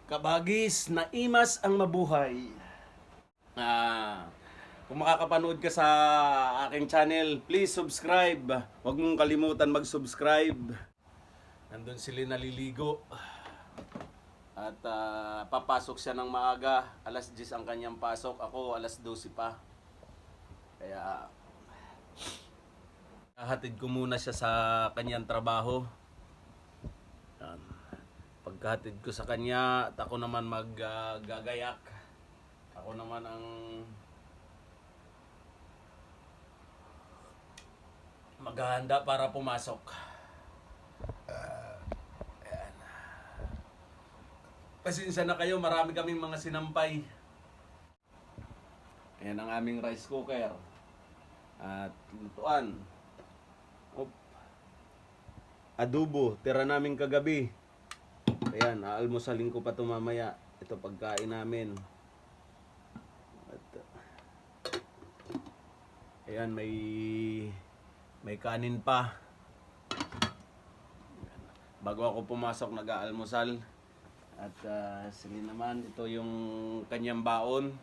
Kabagis, naimas ang mabuhay. Kung makakapanood ka sa aking channel, please subscribe. Huwag mong kalimutan mag-subscribe. Nandun sila naliligo. At papasok siya ng maaga. Alas 10 ang kanyang pasok. Ako alas 12 pa. Kaya hatid ko muna siya sa kanyang trabaho. Yan. Pagkahatid ko sa kanya at ako naman maggagayak. Ako naman ang maghahanda para pumasok. Ayan. Pasensya na kayo, marami kaming mga sinampay. Ayan ang aming rice cooker. At lutuan. Adobo, tira namin kagabi. Ayan, aalmusalin ko pa ito mamaya. Ito pagkain namin. At, ayan, may kanin pa. Bago ako pumasok, nag-aalmusal. At sila naman, ito yung kanyang baon.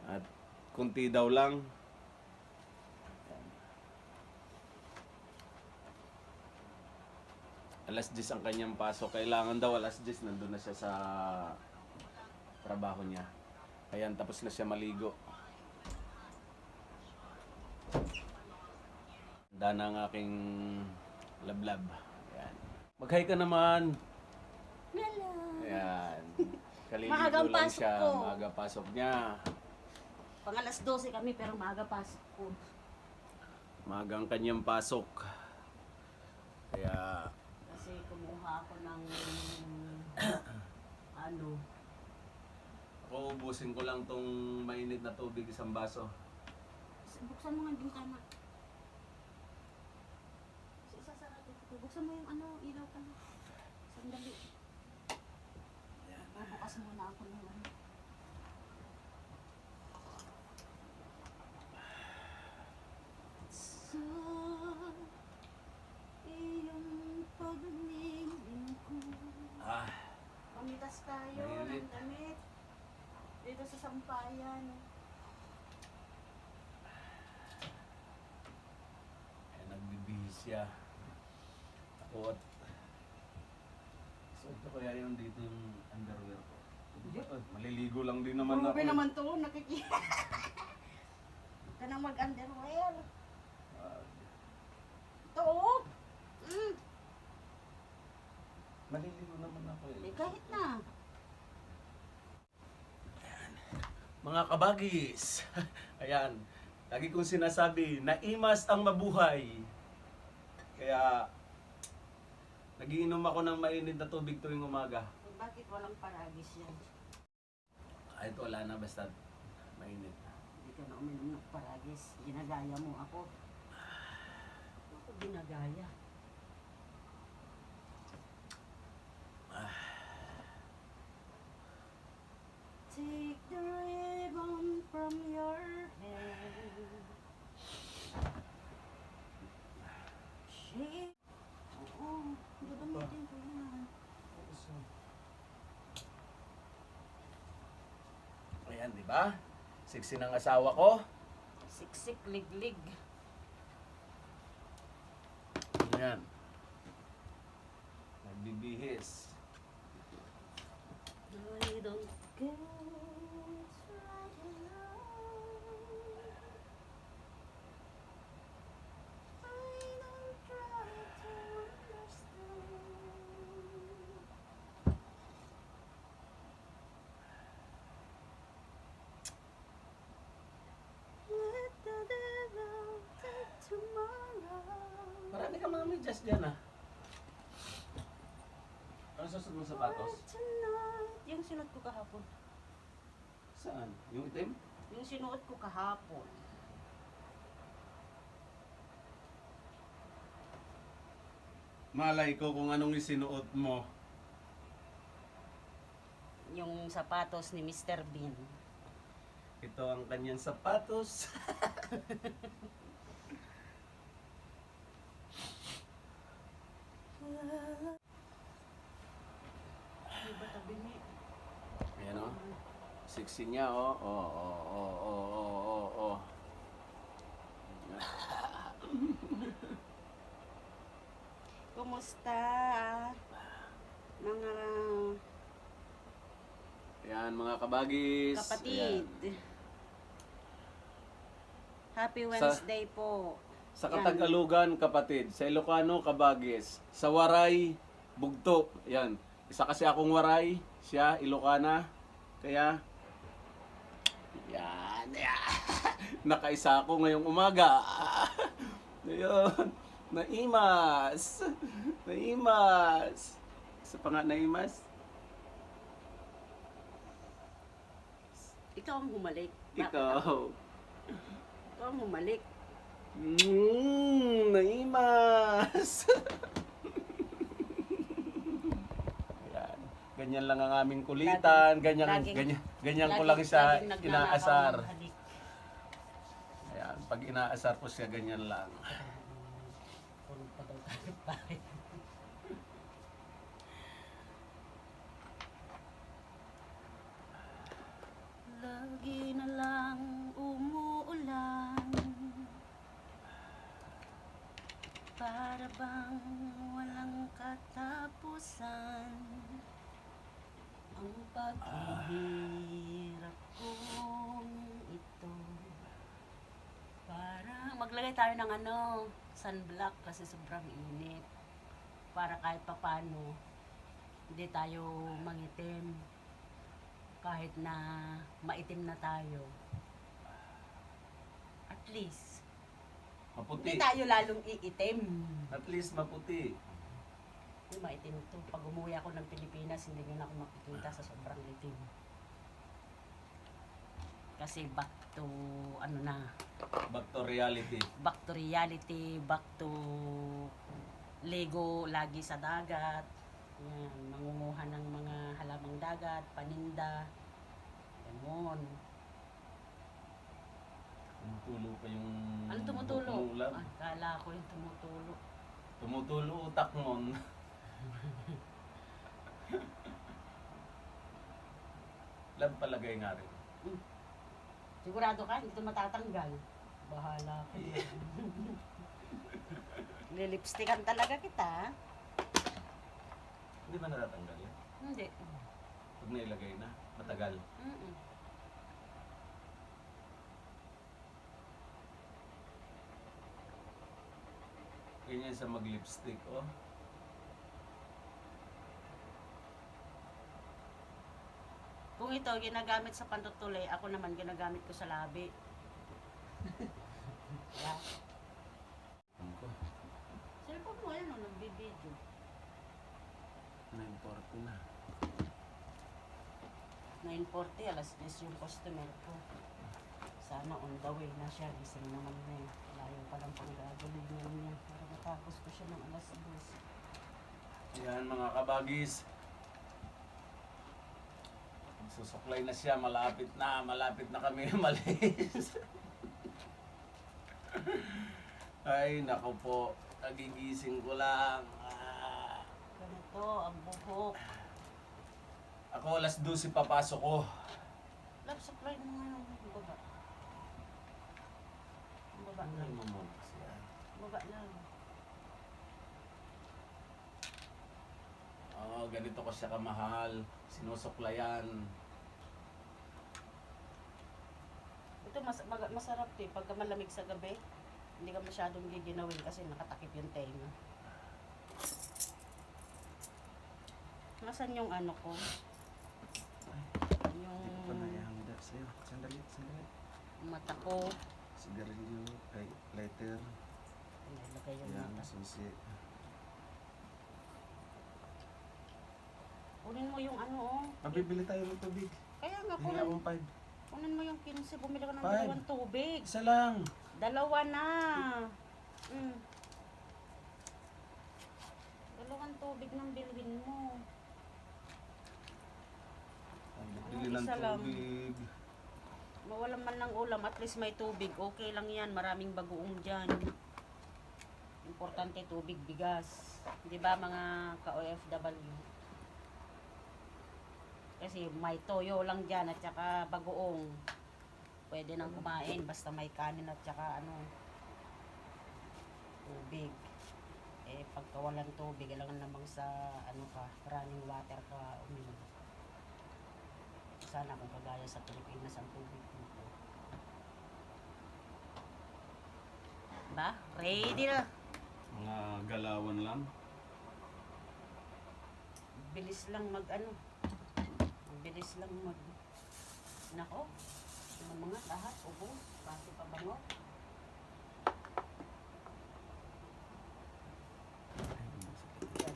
At kunti daw lang. Alas 10 ang kanyang pasok. Kailangan daw alas 10 nandun na siya sa trabaho niya. Ayan, tapos na siya maligo. Handa na ang aking lablab. Ayan. Mag-hi ka naman. Hello. Ayan. Kaliligo Maagang lang pasok siya. ko. Maaga pasok niya. Pang alas 12 kami pero maaga pasok ko. Maagang kanyang pasok. Kaya Kasi kumuha ako ng ano. ako ubusin ko lang tong mainit na tubig isang baso. Buksan mo nga yung tama. Isasarado ko. Buksan mo yung ano, ilaw ka na. Sandali. Bukas muna ako ng ano. Sa iyong pagningin ko. Pamitas tayo Mainit. ng damit. Dito sa sampayan. Ayan, nagbibihis siya. Ako at so ito kaya yung dito yung underwear ko. Maliligo lang din naman ako. Grabe naman to, nakikita. Ito na mag-underwear. Ito oh. Maliligo naman ako eh. Kahit na. Mga kabagis, ayan, lagi kong sinasabi, naimas ang mabuhay. Kaya, nagiinom ako ng mainit na tubig tuwing umaga. Bakit walang paragis yan? Kahit wala na, basta mainit. Hindi ka na uminom ng paragis. Ginagaya mo ako. Ako ginagaya. Take the ribbon from your hair. Shake. Oo, gagamitin ko yan. Ayan, di ba? Sexy ng asawa ko. Siksik, liglig. Ayan. Nagbibihis. I don't care what's right and wrong. I don't try to understand. Let the devil take tomorrow. Marami ka mga medyas dyan ah. Ano susunod mong sapatos? Tonight. Yung sinuot ko kahapon. Saan? Yung itim? Yung sinuot ko kahapon. Malay ko kung anong isinuot mo. Yung sapatos ni Mr. Bean. Ito ang kanyang sapatos. Di ba tabi ni? Sexy niya, oh. Oh, oh, oh, oh, oh, oh, oh. Kumusta? Mga Ayan, mga kabagis. kapatid. Ayan. Happy Wednesday po. Sa Yan. Katagalugan, kapatid. Sa Ilocano, kabagis. Sa Waray, Bugto. Yan. Isa kasi akong Waray. Siya, Ilocana. Kaya, yan. Nakaisa ako ngayong umaga. Ayun. Naimas. Naimas. Isa pa nga naimas. Ikaw ang humalik. Bakit Ikaw. ako? Ikaw ang humalik. Naimas. Ayan. Ganyan lang ang aming kulitan. Ganyan ko lang siya laging nagnanakaw inaasar. ng halik. Ayan. Pag inaasar ko siya, ganyan lang. Puro pa daw tayo bahay. Lagi na lang umuulan, para bang walang katapusan ang paghihirap kong ito. Parang maglagay tayo ng sunblock kasi sobrang init. Para kahit papano hindi tayo mangitim. Kahit na maitim na tayo. At least, Maputi. hindi tayo lalong iitim. At least maputi. Kung maitim to, pag umuwi ako ng Pilipinas, hindi nyo na ako makikita sa sobrang itim. Kasi back to, Back to reality. back to reality, back to Lego lagi sa dagat. Yan, mangunguha ng mga halamang dagat, paninda. Ganon. Tumutulo pa yung... Ano tumutulo? ulam. Ah, kala ko yung tumutulo. Tumutulo utak mo. Lab palagay nga rin. Sigurado ka, hindi ito matatanggal. Bahala ka. Lilipstickan talaga kita. Hindi ba natatanggal yan? Hindi. Pag nailagay na, matagal. Mm-mm. Ganyan sa mag-lipstick, oh. Kung ito ginagamit sa pantutulay, ako naman ginagamit ko sa labi. Yeah. Cellphone mo yan, nagbibideo. 9:40 na. 9:40, alas 10 yung customer ko. Sana on the way na siya. Gising naman na eh. Layo pa lang pang gagalingan niya. Para matapos ko siya ng alas 10. Yan mga kabagis. Susuklay na siya, malapit na kami umalis. Ay, nako po. Nagigising ko lang. Ganito, ang buhok. Ako alas 12 papasok ko. Love, supply mo nga yung baba. Ang baba Ano lang. yung mamukas yan? Baba lang. Oo, ganito ko siya kamahal. Sinusuklayan. Ito masarap to eh. Pagka malamig sa gabi, hindi ka masyadong giginawin kasi nakatakip yung tenga. Nasaan yung ano ko? Yung Panayahanda sa'yo. Sandali. mata ko. Sigarilyo, ay, lighter. Nilagay yung Yan, mata. susi. Kunin mo yung ano oh. Mabibili tayo ng tubig. Kaya nga, Hingi akong 5. kunin mo yung 15. Bumili ka ng Five. 2 tubig. Isa lang. 2 na. Mm. 2 tubig ng bilhin mo. Bili ng isa lang? tubig. Mawalan man ng ulam, at least may tubig. Okay lang yan. Maraming bagoong dyan. Importante tubig, bigas. Di ba mga ka-OFW? Kasi may toyo lang dyan at saka bagoong. Pwede nang kumain basta may kanin at saka ano, tubig. Eh pagka walang tubig, lang namang sa ano ka, running water ka uminom. Sana kung kagaya sa Pilipinas ang tubig dito. Ba? Ready na. Mga galawan lang. Bilis lang mag ano. Bilis lang mag nako. Yung mga lahat ubos, pati pabango.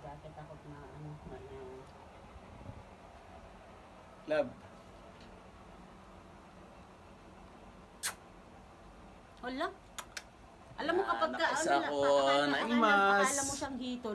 Jacket ako na ano na Love. Hala. Alam mo kapag ka, Nakasa ano, ako, akala naimas. mo siyang hito.